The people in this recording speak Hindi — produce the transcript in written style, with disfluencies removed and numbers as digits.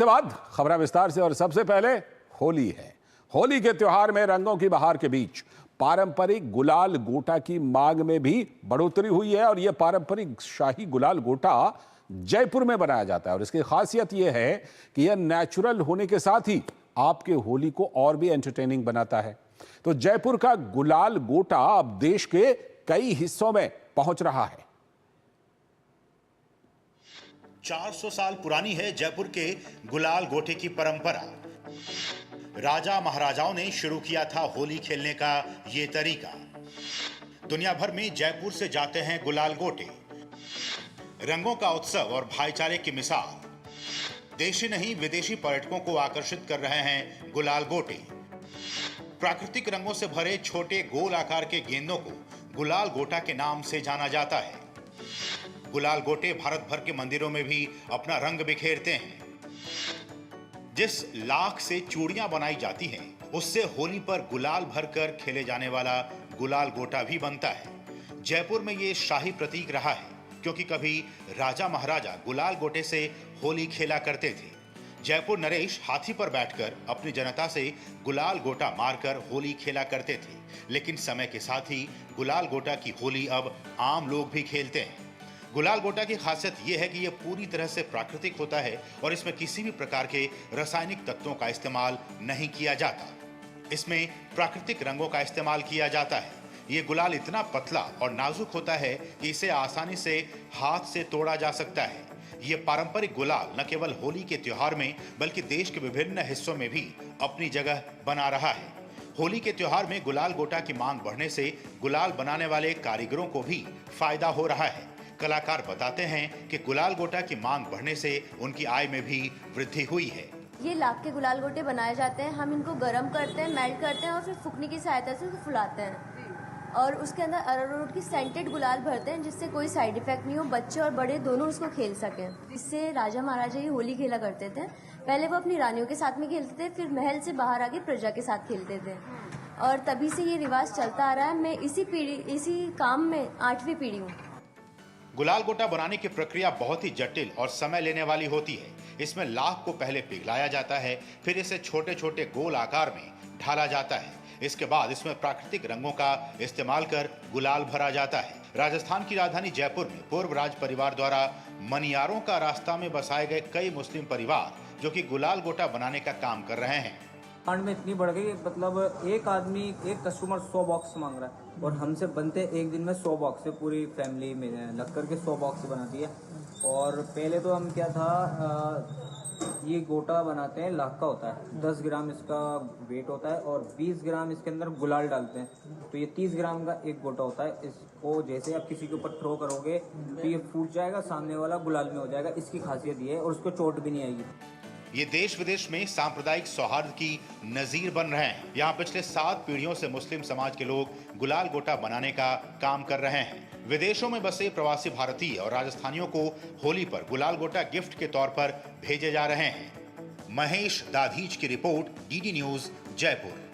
इसके बाद खबरें विस्तार से और सबसे पहले होली है। होली के त्योहार में रंगों की बहार के बीच पारंपरिक गुलाल गोटा की मांग में भी बढ़ोतरी हुई है और यह पारंपरिक शाही गुलाल गोटा जयपुर में बनाया जाता है और इसकी खासियत यह है कि यह नेचुरल होने के साथ ही आपके होली को और भी एंटरटेनिंग बनाता है। तो जयपुर का गुलाल गोटा अब देश के कई हिस्सों में पहुंच रहा है। 400 साल पुरानी है जयपुर के गुलाल गोटे की परंपरा। राजा महाराजाओं ने शुरू किया था होली खेलने का ये तरीका। दुनिया भर में जयपुर से जाते हैं गुलाल गोटे। रंगों का उत्सव और भाईचारे की मिसाल। देशी नहीं विदेशी पर्यटकों को आकर्षित कर रहे हैं गुलाल गोटे। प्राकृतिक रंगों से भरे छोटे गोल आकार के गेंदों को गुलाल गोटा के नाम से जाना जाता है। गुलाल गोटे भारत भर के मंदिरों में भी अपना रंग बिखेरते हैं। जिस लाख से चूड़ियां बनाई जाती हैं, उससे होली पर गुलाल भरकर खेले जाने वाला गुलाल गोटा भी बनता है। जयपुर में ये शाही प्रतीक रहा है क्योंकि कभी राजा महाराजा गुलाल गोटे से होली खेला करते थे। जयपुर नरेश हाथी पर बैठकर अपनी जनता से गुलाल गोटा मारकर होली खेला करते थे, लेकिन समय के साथ ही गुलाल गोटा की होली अब आम लोग भी खेलते हैं। गुलाल गोटा की खासियत यह है कि यह पूरी तरह से प्राकृतिक होता है और इसमें किसी भी प्रकार के रासायनिक तत्वों का इस्तेमाल नहीं किया जाता। इसमें प्राकृतिक रंगों का इस्तेमाल किया जाता है। ये गुलाल इतना पतला और नाजुक होता है कि इसे आसानी से हाथ से तोड़ा जा सकता है। ये पारंपरिक गुलाल न केवल होली के त्योहार में बल्कि देश के विभिन्न हिस्सों में भी अपनी जगह बना रहा है। होली के त्योहार में गुलाल गोटा की मांग बढ़ने से गुलाल बनाने वाले कारीगरों को भी फायदा हो रहा है। कलाकार बताते हैं कि गुलाल गोटा की मांग बढ़ने से उनकी आय में भी वृद्धि हुई है। ये लाख के गुलाल गोटे बनाए जाते हैं। हम इनको गर्म करते हैं, मेल्ट करते हैं और फिर फुकनी की सहायता से उसको फुलाते हैं और उसके अंदर अरारोट की सेंटेड गुलाल भरते हैं जिससे कोई साइड इफेक्ट नहीं हो, बच्चे और बड़े दोनों उसको खेल सकें। इससे राजा महाराजा ही होली खेला करते थे। पहले वो अपनी रानियों के साथ में खेलते थे, फिर महल से बाहर आके प्रजा के साथ खेलते थे और तभी से ये रिवाज चलता आ रहा है। मैं इसी काम में 8वीं पीढ़ी हूँ। गुलाल गोटा बनाने की प्रक्रिया बहुत ही जटिल और समय लेने वाली होती है। इसमें लाख को पहले पिघलाया जाता है, फिर इसे छोटे छोटे गोल आकार में ढाला जाता है। इसके बाद इसमें प्राकृतिक रंगों का इस्तेमाल कर गुलाल भरा जाता है। राजस्थान की राजधानी जयपुर में पूर्व राज परिवार द्वारा मनियारों का रास्ता में बसाए गए कई मुस्लिम परिवार जो कि गुलाल गोटा बनाने का काम कर रहे हैं। डिमांड में इतनी बढ़ गई, मतलब एक आदमी, एक कस्टमर 100 बॉक्स मांग रहा है और हमसे बनते एक दिन में 100 बॉक्स से पूरी फैमिली में लग करके 100 बॉक्स बना दिया। और पहले तो हम क्या था, ये गोटा बनाते हैं, लाख का होता है, 10 ग्राम इसका वेट होता है और 20 ग्राम इसके अंदर गुलाल डालते हैं। तो ये 30 ग्राम का एक गोटा होता है। इसको जैसे आप किसी के ऊपर थ्रो करोगे तो ये फूट जाएगा, सामने वाला गुलाल में हो जाएगा। इसकी खासियत ये है और उसको चोट भी नहीं आएगी। ये देश विदेश में सांप्रदायिक सौहार्द की नजीर बन रहे हैं। यहाँ पिछले 7 पीढ़ियों से मुस्लिम समाज के लोग गुलाल गोटा बनाने का काम कर रहे हैं। विदेशों में बसे प्रवासी भारतीय और राजस्थानियों को होली पर गुलाल गोटा गिफ्ट के तौर पर भेजे जा रहे हैं। महेश दाधीच की रिपोर्ट, डीडी न्यूज, जयपुर।